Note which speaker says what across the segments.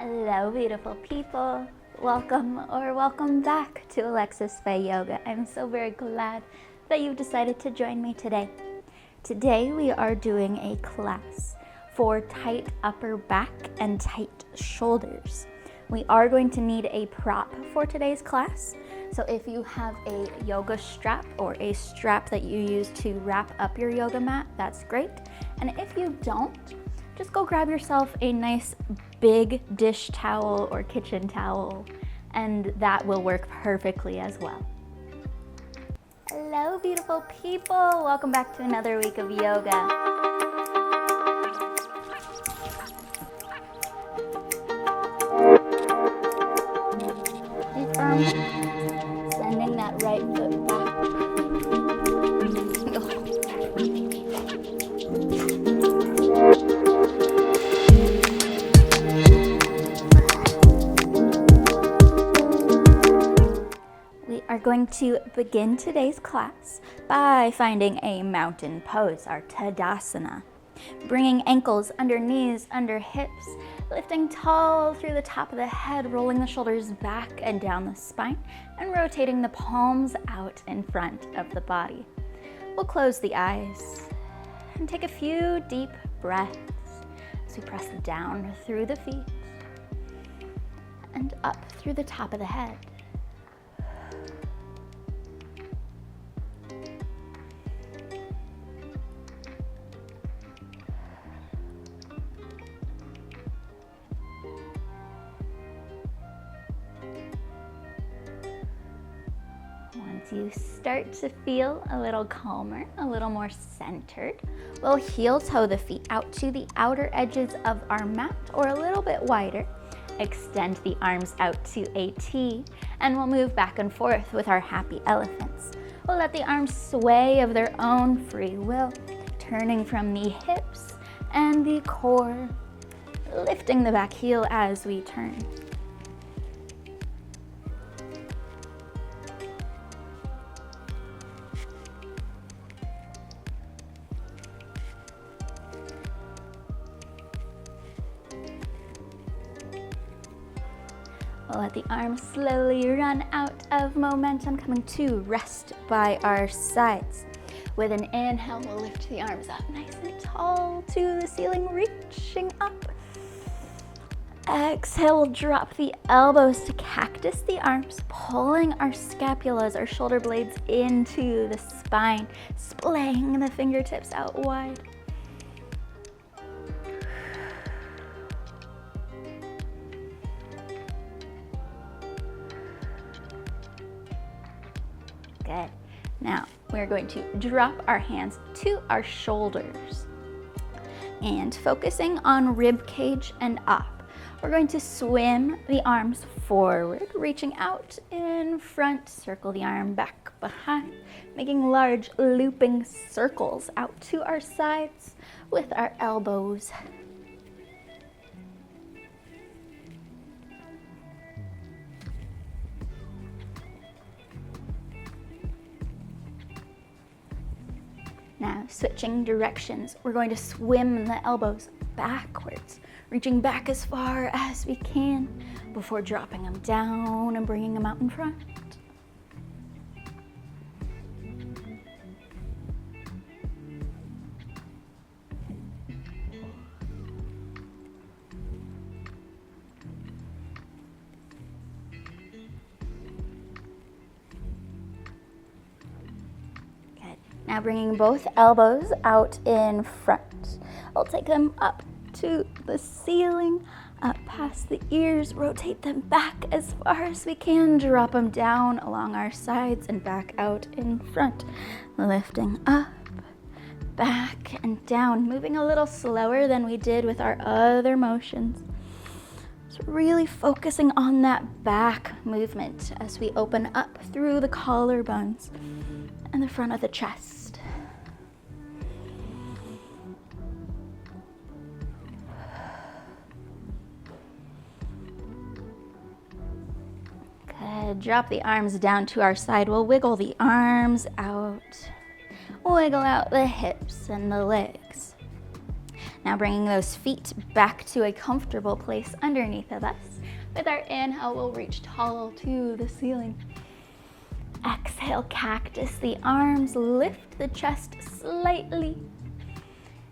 Speaker 1: Hello, beautiful people. Welcome back to Alexis Faye Yoga. I'm so very glad that you've decided to join me today. Today we are doing a class for tight upper back and tight shoulders. We are going to need a prop for today's class. So if you have a yoga strap or a strap that you use to wrap up your yoga mat, that's great. And if you don't, just go grab yourself a nice big dish towel or kitchen towel, and that will work perfectly as well. Hello, beautiful people. Welcome back to another week of yoga. Sending that right foot back. We are going to begin today's class by finding a mountain pose, our Tadasana. Bringing ankles under knees, under hips, lifting tall through the top of the head, rolling the shoulders back and down the spine, and rotating the palms out in front of the body. We'll close the eyes and take a few deep breaths as we press down through the feet and up through the top of the head. Once you start to feel a little calmer, a little more centered, we'll heel toe the feet out to the outer edges of our mat or a little bit wider. Extend the arms out to a T, and we'll move back and forth with our happy elephants. We'll let the arms sway of their own free will, turning from the hips and the core, lifting the back heel as we turn. We'll let the arms slowly run out of momentum, coming to rest by our sides. With an inhale, we'll lift the arms up nice and tall to the ceiling, reaching up. Exhale, we'll drop the elbows to cactus the arms, pulling our scapulas, our shoulder blades into the spine, splaying the fingertips out wide. Good. Now we're going to drop our hands to our shoulders and focusing on rib cage and up. We're going to swim the arms forward, reaching out in front, circle the arm back behind, making large looping circles out to our sides with our elbows. Now, switching directions, we're going to swim the elbows backwards, reaching back as far as we can before dropping them down and bringing them out in front. Now bringing both elbows out in front. We'll take them up to the ceiling, up past the ears, rotate them back as far as we can, drop them down along our sides and back out in front. Lifting up, back and down, moving a little slower than we did with our other motions. So really focusing on that back movement as we open up through the collarbones and the front of the chest. Good. Drop the arms down to our side. We'll wiggle the arms out. Wiggle out the hips and the legs. Now bringing those feet back to a comfortable place underneath of us. With our inhale, we'll reach tall to the ceiling. Exhale, cactus the arms, lift the chest slightly.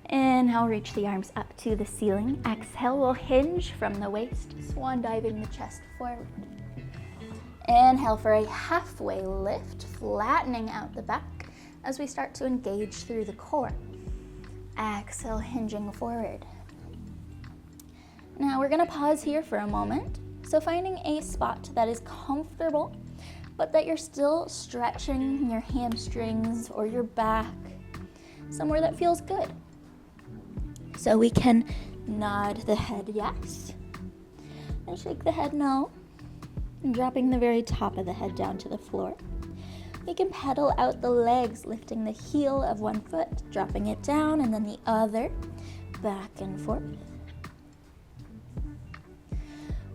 Speaker 1: Inhale, reach the arms up to the ceiling. Exhale, we'll hinge from the waist, swan diving the chest forward. Inhale for a halfway lift, flattening out the back as we start to engage through the core. Exhale, hinging forward. Now we're gonna pause here for a moment. So finding a spot that is comfortable, but that you're still stretching your hamstrings or your back, somewhere that feels good. So we can nod the head yes, and shake the head no, and dropping the very top of the head down to the floor. We can pedal out the legs, lifting the heel of one foot, dropping it down, and then the other, back and forth.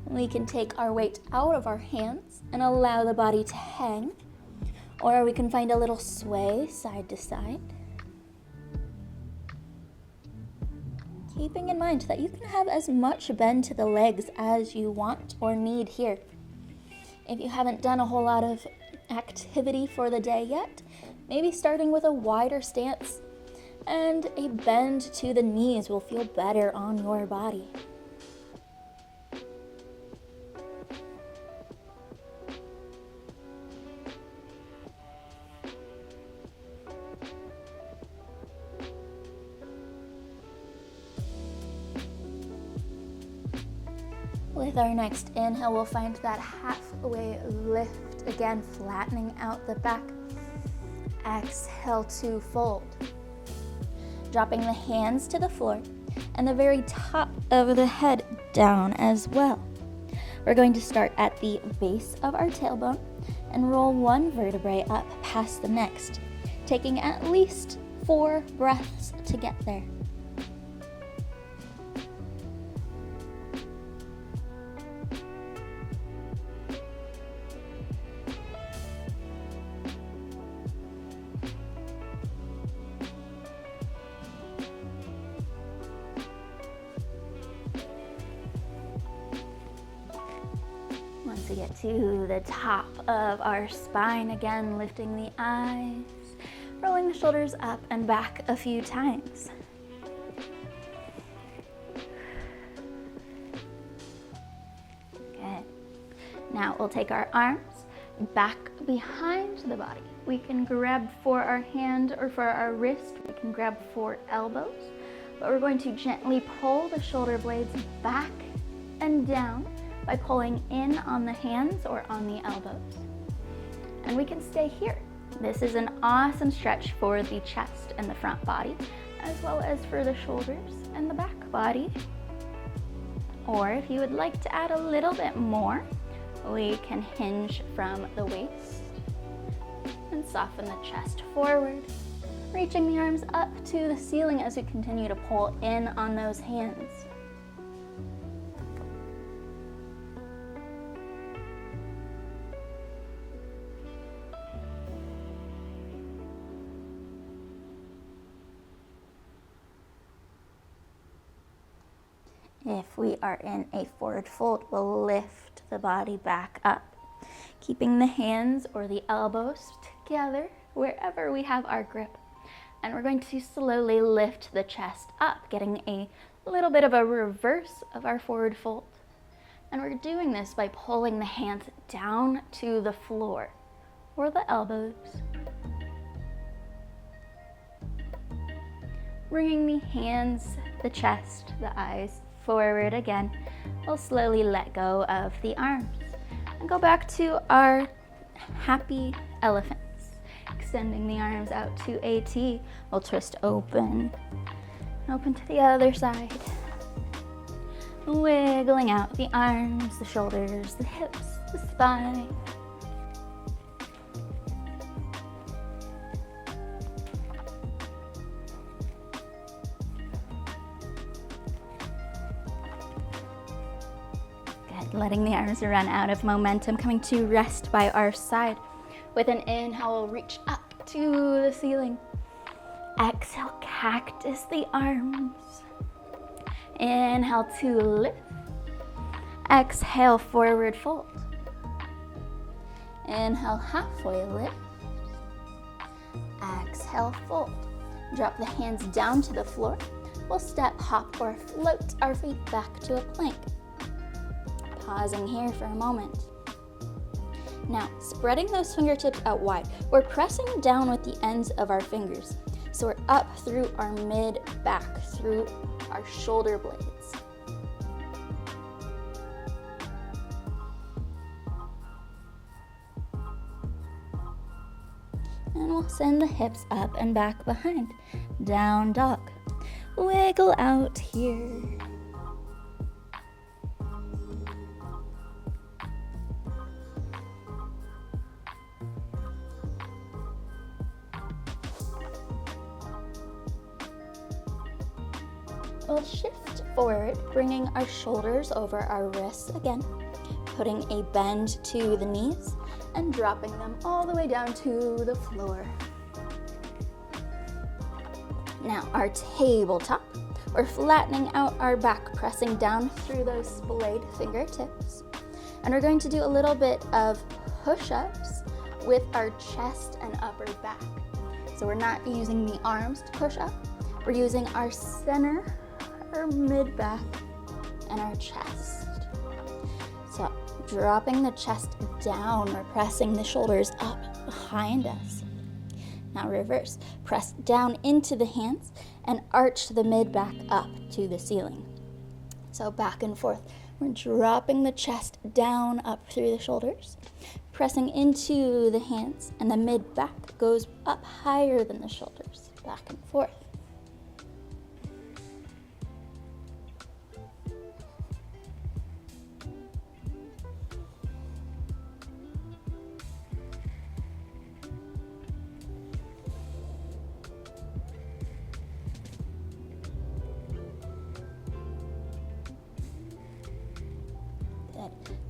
Speaker 1: We can take our weight out of our hands and allow the body to hang, or we can find a little sway side to side. Keeping in mind that you can have as much bend to the legs as you want or need here. If you haven't done a whole lot of activity for the day yet, maybe starting with a wider stance and a bend to the knees will feel better on your body. With our next inhale, we'll find that halfway lift, again flattening out the back. Exhale to fold. Dropping the hands to the floor and the very top of the head down as well. We're going to start at the base of our tailbone and roll one vertebrae up past the next, taking at least 4 breaths to get there. Once we get to the top of our spine, again lifting the eyes, rolling the shoulders up and back a few times. Good. Now we'll take our arms back behind the body. We can grab for our hand or for our wrist. We can grab for elbows, but we're going to gently pull the shoulder blades back and down by pulling in on the hands or on the elbows. And we can stay here. This is an awesome stretch for the chest and the front body, as well as for the shoulders and the back body. Or if you would like to add a little bit more, we can hinge from the waist and soften the chest forward, reaching the arms up to the ceiling as we continue to pull in on those hands. If we are in a forward fold, we'll lift the body back up, keeping the hands or the elbows together wherever we have our grip. And we're going to slowly lift the chest up, getting a little bit of a reverse of our forward fold. And we're doing this by pulling the hands down to the floor or the elbows. Bringing the hands, the chest, the eyes forward again. We'll slowly let go of the arms and go back to our happy elephants. Extending the arms out to a T. We'll twist open, open to the other side. Wiggling out the arms, the shoulders, the hips, the spine. Letting the arms run out of momentum, coming to rest by our side. With an inhale, we'll reach up to the ceiling. Exhale, cactus the arms. Inhale to lift. Exhale, forward fold. Inhale, halfway lift. Exhale, fold. Drop the hands down to the floor. We'll step, hop, or float our feet back to a plank. Pausing here for a moment. Now, spreading those fingertips out wide, we're pressing down with the ends of our fingers. So we're up through our mid-back, through our shoulder blades. And we'll send the hips up and back behind. Down dog. Wiggle out here. We'll shift forward, bringing our shoulders over our wrists again, putting a bend to the knees and dropping them all the way down to the floor. Now our tabletop, we're flattening out our back, pressing down through those splayed fingertips. And we're going to do a little bit of push-ups with our chest and upper back. So we're not using the arms to push up, we're using our center, our mid-back, and our chest. So dropping the chest down, we're pressing the shoulders up behind us. Now reverse, press down into the hands and arch the mid-back up to the ceiling. So back and forth, we're dropping the chest down up through the shoulders, pressing into the hands, and the mid-back goes up higher than the shoulders, back and forth.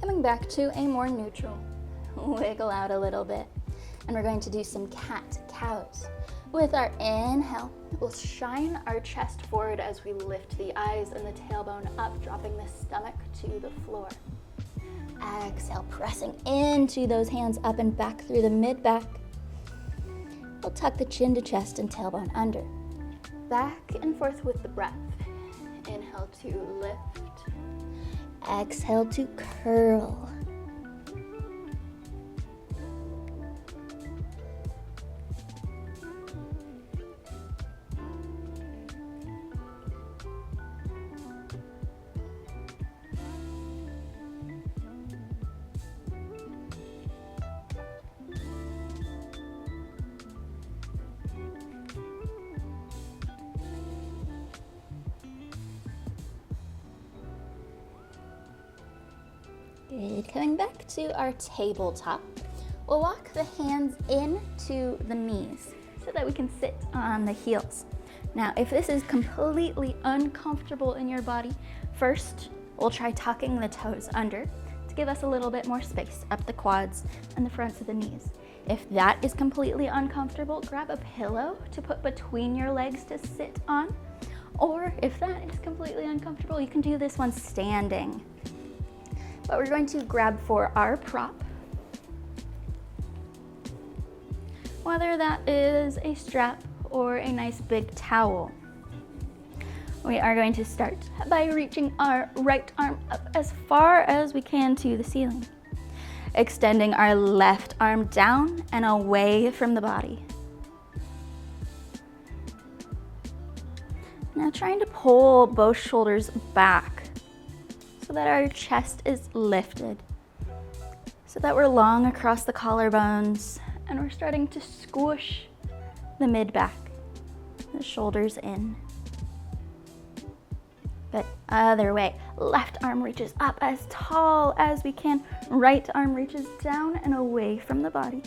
Speaker 1: Coming back to a more neutral. Wiggle out a little bit. And we're going to do some cat-cows. With our inhale, we'll shine our chest forward as we lift the eyes and the tailbone up, dropping the stomach to the floor. Exhale, pressing into those hands up and back through the mid-back. We'll tuck the chin to chest and tailbone under. Back and forth with the breath. Inhale to lift. Exhale to curl. Good. Coming back to our tabletop, we'll walk the hands into the knees so that we can sit on the heels. Now, if this is completely uncomfortable in your body, first we'll try tucking the toes under to give us a little bit more space up the quads and the fronts of the knees. If that is completely uncomfortable, grab a pillow to put between your legs to sit on. Or if that is completely uncomfortable, you can do this one standing. But we're going to grab for our prop, whether that is a strap or a nice big towel. We are going to start by reaching our right arm up as far as we can to the ceiling, extending our left arm down and away from the body. Now trying to pull both shoulders back so that our chest is lifted, so that we're long across the collarbones and we're starting to squish the mid-back, the shoulders in. But other way, left arm reaches up as tall as we can, right arm reaches down and away from the body.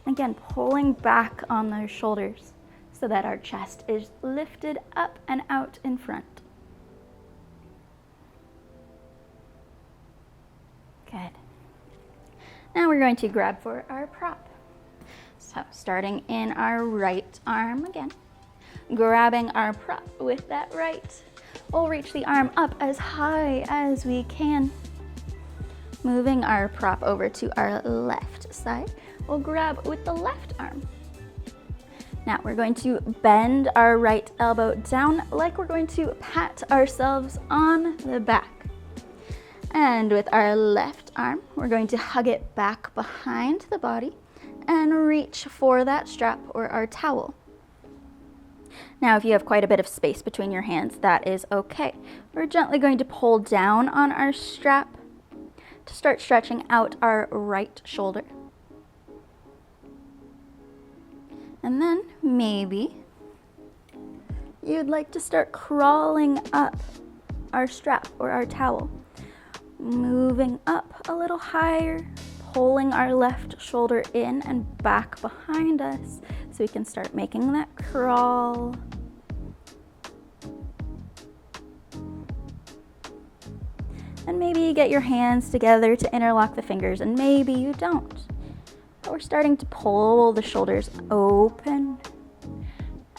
Speaker 1: Again, pulling back on those shoulders so that our chest is lifted up and out in front. Good. Now we're going to grab for our prop. So starting in our right arm again, grabbing our prop with that right, we'll reach the arm up as high as we can. Moving our prop over to our left side, we'll grab with the left arm. Now we're going to bend our right elbow down like we're going to pat ourselves on the back. And with our left arm, we're going to hug it back behind the body and reach for that strap or our towel. Now, if you have quite a bit of space between your hands, that is okay. We're gently going to pull down on our strap to start stretching out our right shoulder. And then maybe you'd like to start crawling up our strap or our towel, moving up a little higher, pulling our left shoulder in and back behind us so we can start making that crawl. And maybe you get your hands together to interlock the fingers, and maybe you don't. But we're starting to pull the shoulders open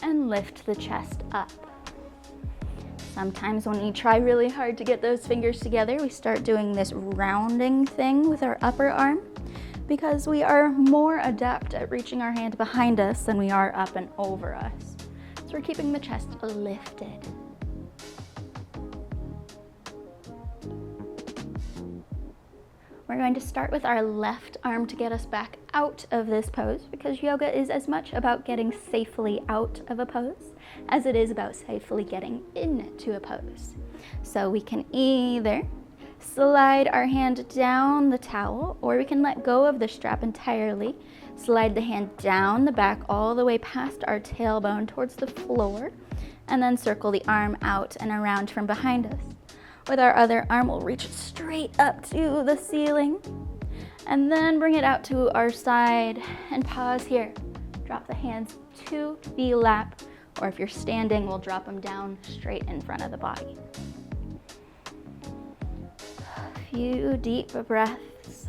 Speaker 1: and lift the chest up. Sometimes when we try really hard to get those fingers together, we start doing this rounding thing with our upper arm because we are more adept at reaching our hand behind us than we are up and over us. So we're keeping the chest lifted. We're going to start with our left arm to get us back out of this pose because yoga is as much about getting safely out of a pose as it is about safely getting into a pose. So we can either slide our hand down the towel or we can let go of the strap entirely, slide the hand down the back all the way past our tailbone towards the floor, and then circle the arm out and around from behind us. With our other arm, we'll reach straight up to the ceiling and then bring it out to our side and pause here. Drop the hands to the lap, or if you're standing, we'll drop them down straight in front of the body. A few deep breaths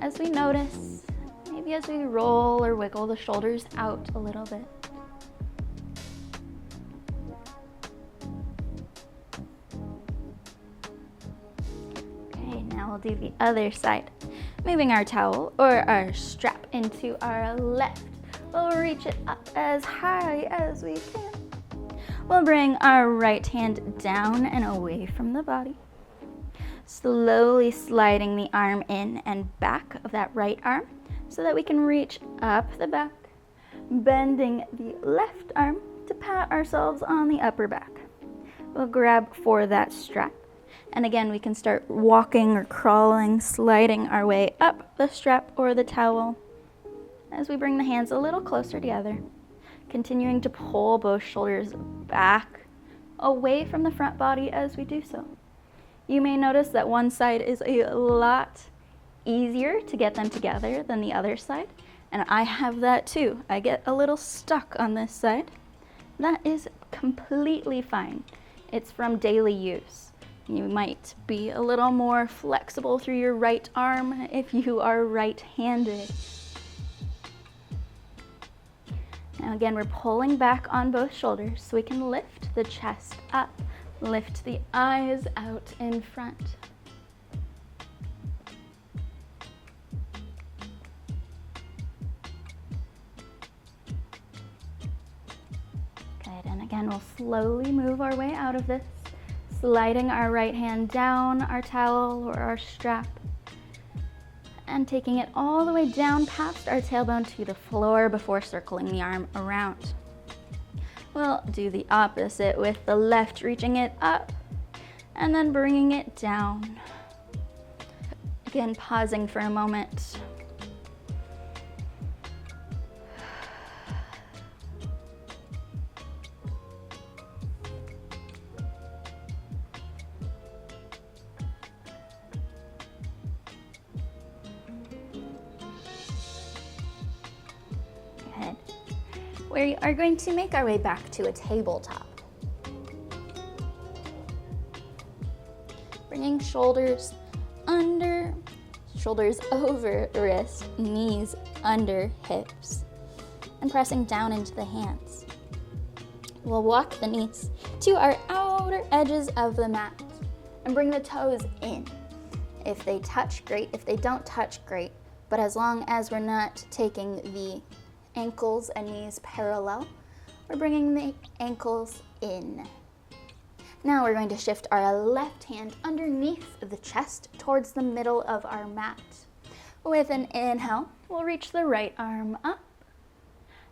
Speaker 1: as we notice, maybe as we roll or wiggle the shoulders out a little bit. Now we'll do the other side. Moving our towel or our strap into our left. We'll reach it up as high as we can. We'll bring our right hand down and away from the body. Slowly sliding the arm in and back of that right arm so that we can reach up the back. Bending the left arm to pat ourselves on the upper back. We'll grab for that strap. And again, we can start walking or crawling, sliding our way up the strap or the towel as we bring the hands a little closer together, continuing to pull both shoulders back away from the front body as we do so. You may notice that one side is a lot easier to get them together than the other side, and I have that too. I get a little stuck on this side. That is completely fine. It's from daily use. You might be a little more flexible through your right arm if you are right-handed. Now again, we're pulling back on both shoulders so we can lift the chest up, lift the eyes out in front. Good, and again, we'll slowly move our way out of this. Sliding our right hand down our towel or our strap and taking it all the way down past our tailbone to the floor before circling the arm around. We'll do the opposite with the left, reaching it up and then bringing it down. Again, pausing for a moment. We are going to make our way back to a tabletop. Bringing shoulders under, shoulders over wrist, knees under hips, and pressing down into the hands. We'll walk the knees to our outer edges of the mat and bring the toes in. If they touch, great. If they don't touch, great. But as long as we're not taking the ankles and knees parallel, we're bringing the ankles in. Now we're going to shift our left hand underneath the chest towards the middle of our mat. With an inhale, we'll reach the right arm up.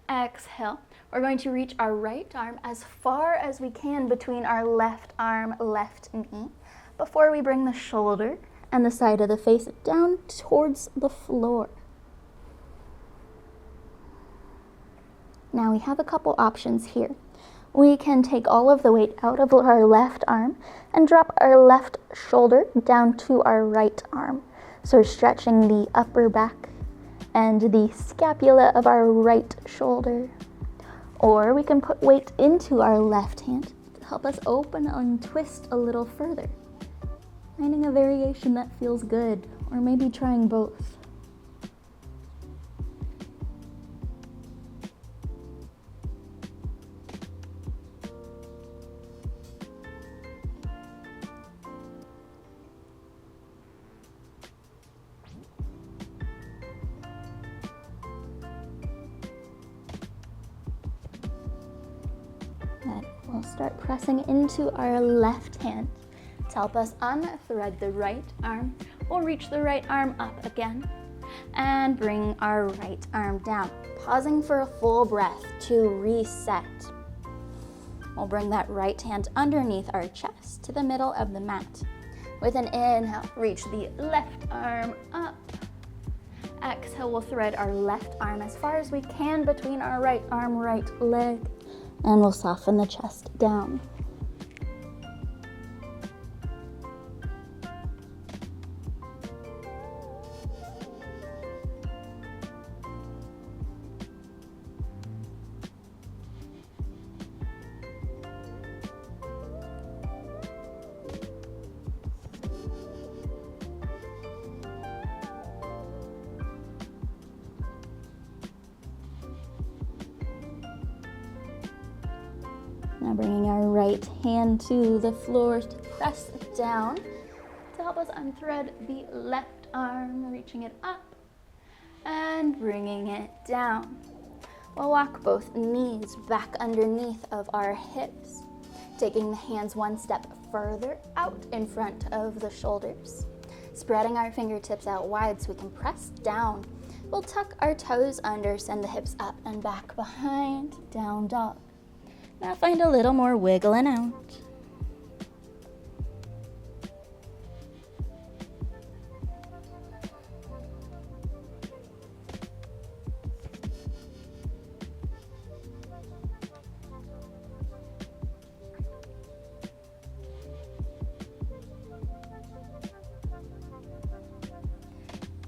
Speaker 1: Exhale, we're going to reach our right arm as far as we can between our left arm, left knee, before we bring the shoulder and the side of the face down towards the floor. Now we have a couple options here. We can take all of the weight out of our left arm and drop our left shoulder down to our right arm. So we're stretching the upper back and the scapula of our right shoulder. Or we can put weight into our left hand to help us open and twist a little further. Finding a variation that feels good, or maybe trying both. We'll start pressing into our left hand to help us unthread the right arm. We'll reach the right arm up again and bring our right arm down, pausing for a full breath to reset. We'll bring that right hand underneath our chest to the middle of the mat. With an inhale, reach the left arm up. Exhale, we'll thread our left arm as far as we can between our right arm, right leg, and we'll soften the chest down. Now bringing our right hand to the floor to press down to help us unthread the left arm, reaching it up and bringing it down. We'll walk both knees back underneath of our hips, taking the hands one step further out in front of the shoulders, spreading our fingertips out wide so we can press down. We'll tuck our toes under, send the hips up and back behind, down dog. Now find a little more wiggling out.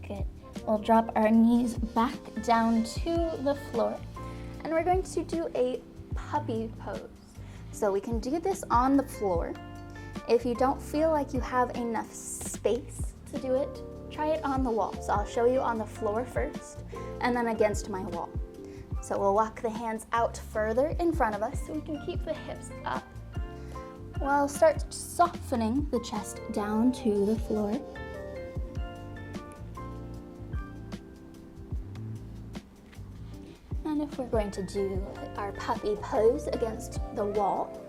Speaker 1: Good. We'll drop our knees back down to the floor, and we're going to do a puppy pose. So we can do this on the floor. If you don't feel like you have enough space to do it, try it on the wall. So I'll show you on the floor first and then against my wall. So we'll walk the hands out further in front of us so we can keep the hips up. We'll start softening the chest down to the floor. And if we're going to do our puppy pose against the wall,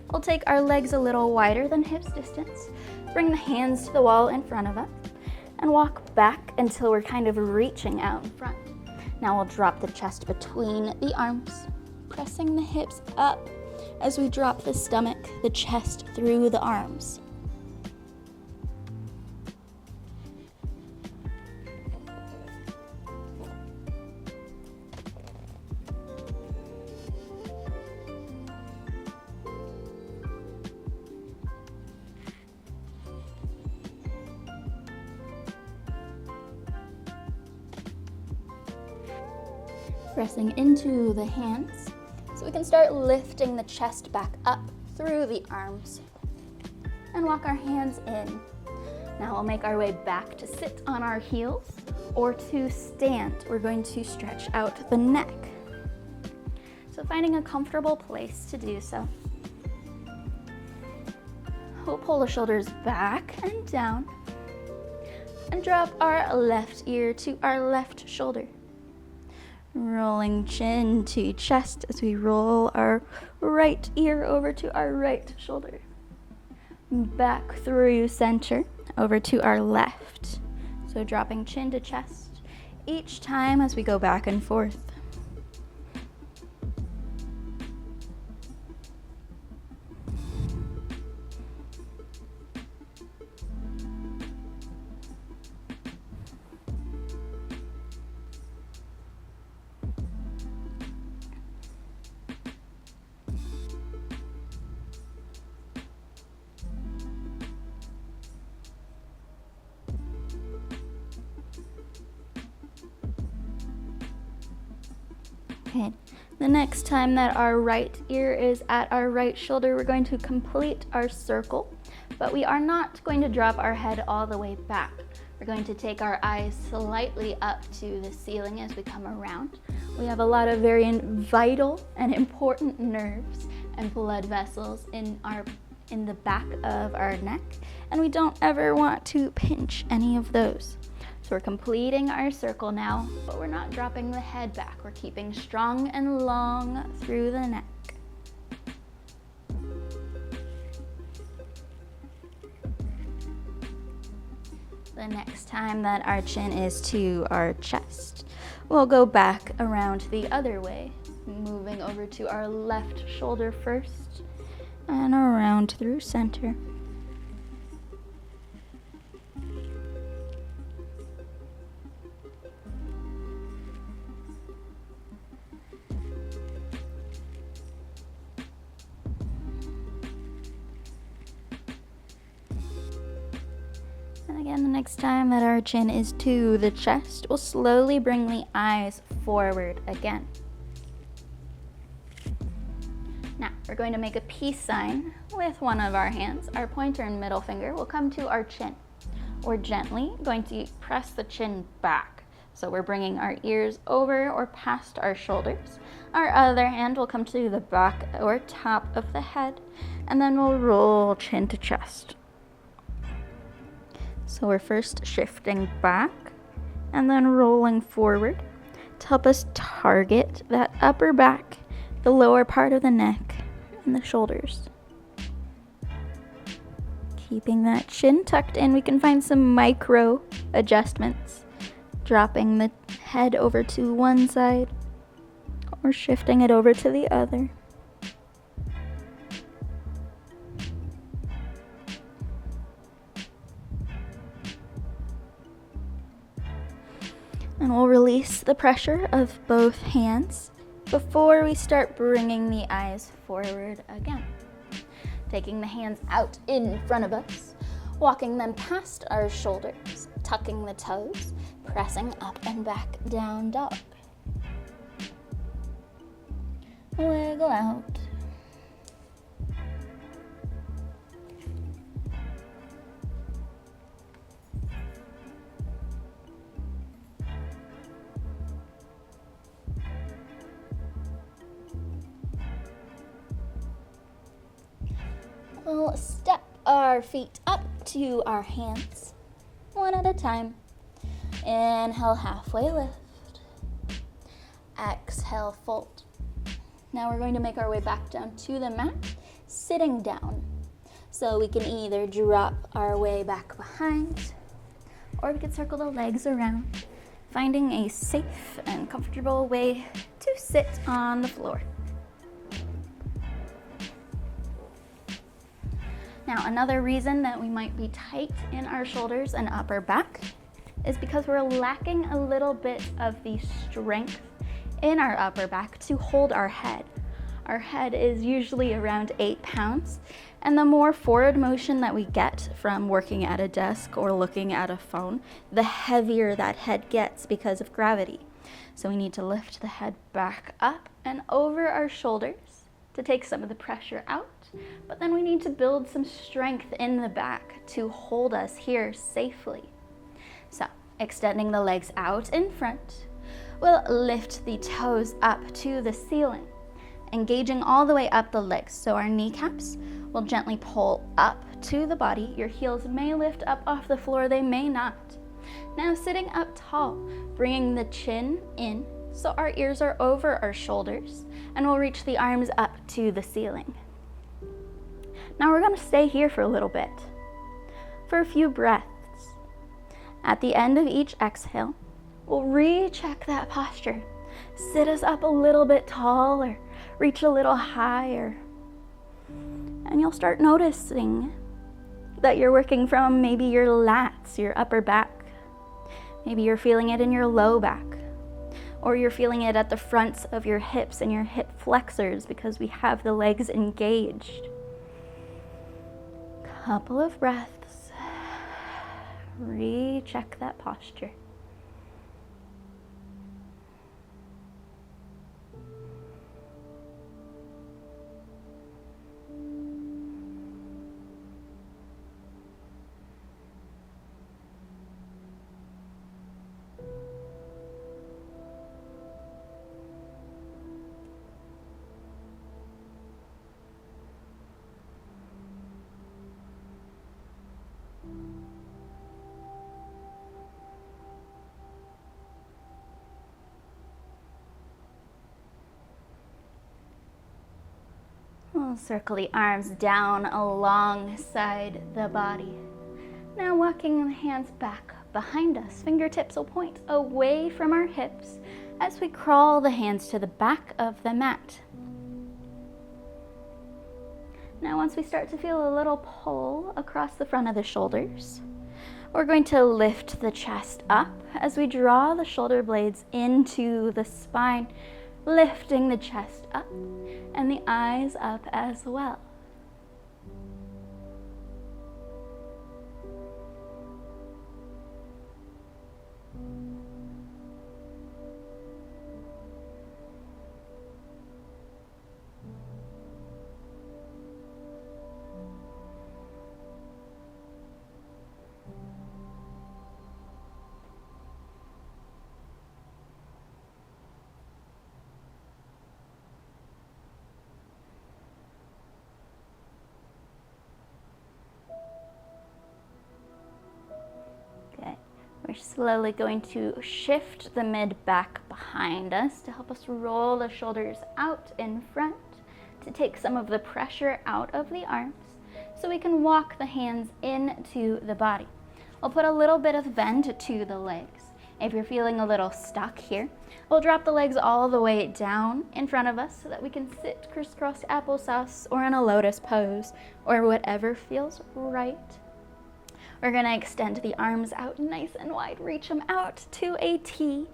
Speaker 1: we'll take our legs a little wider than hips distance, bring the hands to the wall in front of us, and walk back until we're kind of reaching out in front. Now we'll drop the chest between the arms, pressing the hips up as we drop the stomach, the chest through the arms. Pressing into the hands so we can start lifting the chest back up through the arms and walk our hands in. Now we'll make our way back to sit on our heels or to stand. We're going to stretch out the neck. So So finding a comfortable place to do so. We'll pull the shoulders back and down and drop our left ear to our left shoulder. Rolling chin to chest as we roll our right ear over to our right shoulder. Back through center over to our left. So dropping chin to chest each time as we go back and forth. Okay, the next time that our right ear is at our right shoulder, we're going to complete our circle, but we are not going to drop our head all the way back. We're going to take our eyes slightly up to the ceiling as we come around. We have a lot of very vital and important nerves and blood vessels in the back of our neck, and we don't ever want to pinch any of those. So we're completing our circle now, but we're not dropping the head back. We're keeping strong and long through the neck. The next time that our chin is to our chest, we'll go back around the other way, moving over to our left shoulder first and around through center. And again, the next time that our chin is to the chest, we'll slowly bring the eyes forward again. Now, we're going to make a peace sign with one of our hands. Our pointer and middle finger will come to our chin. We're gently going to press the chin back. So we're bringing our ears over or past our shoulders. Our other hand will come to the back or top of the head, and then we'll roll chin to chest. So we're first shifting back and then rolling forward to help us target that upper back, the lower part of the neck, and the shoulders. Keeping that chin tucked in, we can find some micro adjustments, dropping the head over to one side or shifting it over to the other. And we'll release the pressure of both hands before we start bringing the eyes forward again. Taking the hands out in front of us, walking them past our shoulders, tucking the toes, pressing up and back, down dog. Wiggle out. We'll step our feet up to our hands, one at a time. Inhale, halfway lift. Exhale, fold. Now we're going to make our way back down to the mat, sitting down. So we can either drop our way back behind, or we can circle the legs around, finding a safe and comfortable way to sit on the floor. Now, another reason that we might be tight in our shoulders and upper back is because we're lacking a little bit of the strength in our upper back to hold our head. Our head is usually around 8 pounds, and the more forward motion that we get from working at a desk or looking at a phone, the heavier that head gets because of gravity. So we need to lift the head back up and over our shoulders to take some of the pressure out. But then we need to build some strength in the back to hold us here safely. So, extending the legs out in front, we'll lift the toes up to the ceiling. engaging all the way up the legs. So our kneecaps will gently pull up to the body. Your heels may lift up off the floor, they may not. Now sitting up tall, bringing the chin in so our ears are over our shoulders, and we'll reach the arms up to the ceiling. Now we're going to stay here for a little bit, for a few breaths. At the end of each exhale, we'll recheck that posture. Sit us up a little bit taller, reach a little higher, and you'll start noticing that you're working from maybe your lats, your upper back. Maybe you're feeling it in your low back, or you're feeling it at the fronts of your hips and your hip flexors because we have the legs engaged. Couple of breaths. Recheck that posture. We'll circle the arms down alongside the body. Now walking the hands back behind us. Fingertips will point away from our hips as we crawl the hands to the back of the mat. Now once we start to feel a little pull across the front of the shoulders, we're going to lift the chest up as we draw the shoulder blades into the spine, lifting the chest up and the eyes up as well. We're slowly going to shift the mid back behind us to help us roll the shoulders out in front to take some of the pressure out of the arms so we can walk the hands into the body. We'll put a little bit of bend to the legs. If you're feeling a little stuck here, we'll drop the legs all the way down in front of us so that we can sit crisscross applesauce or in a lotus pose or whatever feels right. We're going to extend the arms out nice and wide, reach them out to a T,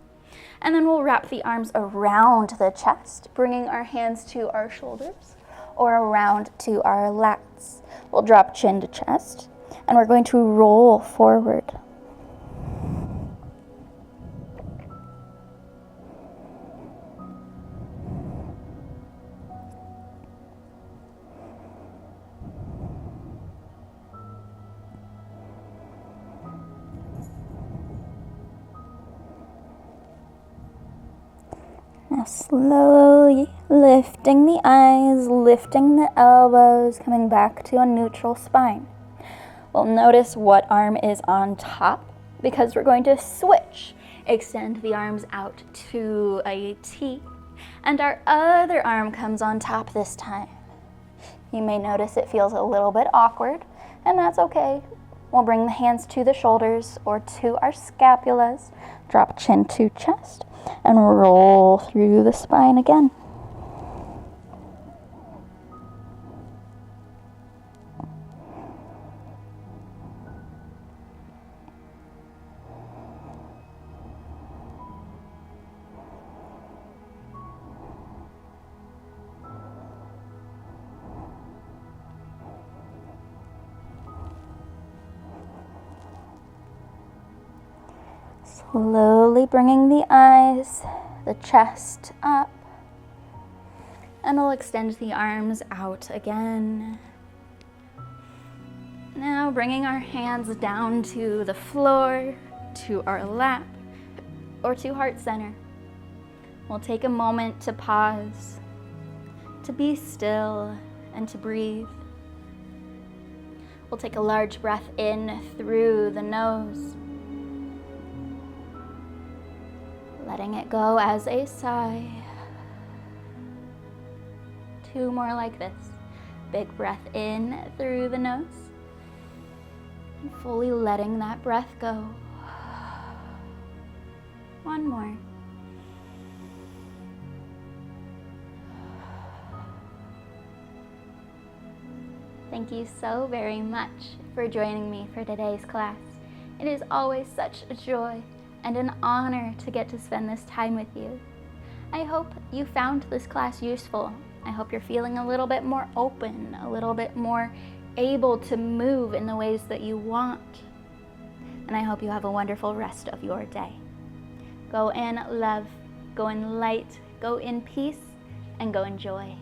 Speaker 1: and then we'll wrap the arms around the chest, bringing our hands to our shoulders or around to our lats. We'll drop chin to chest, and we're going to roll forward. Now slowly lifting the eyes, lifting the elbows, coming back to a neutral spine. We'll notice what arm is on top because we're going to switch. Extend the arms out to a T, and our other arm comes on top this time. You may notice it feels a little bit awkward, and that's okay. We'll bring the hands to the shoulders or to our scapulas, drop chin to chest, and roll through the spine again. Slowly bringing the eyes, the chest up, and we'll extend the arms out again. Now bringing our hands down to the floor, to our lap, or to heart center. We'll take a moment to pause, to be still and to breathe. We'll take a large breath in through the nose, letting it go as a sigh. 2 more like this. Big breath in through the nose, and fully letting that breath go. 1 more. Thank you so very much for joining me for today's class. It is always such a joy and an honor to get to spend this time with you. I hope you found this class useful. I hope you're feeling a little bit more open, a little bit more able to move in the ways that you want. And I hope you have a wonderful rest of your day. Go in love, go in light, go in peace, and go in joy.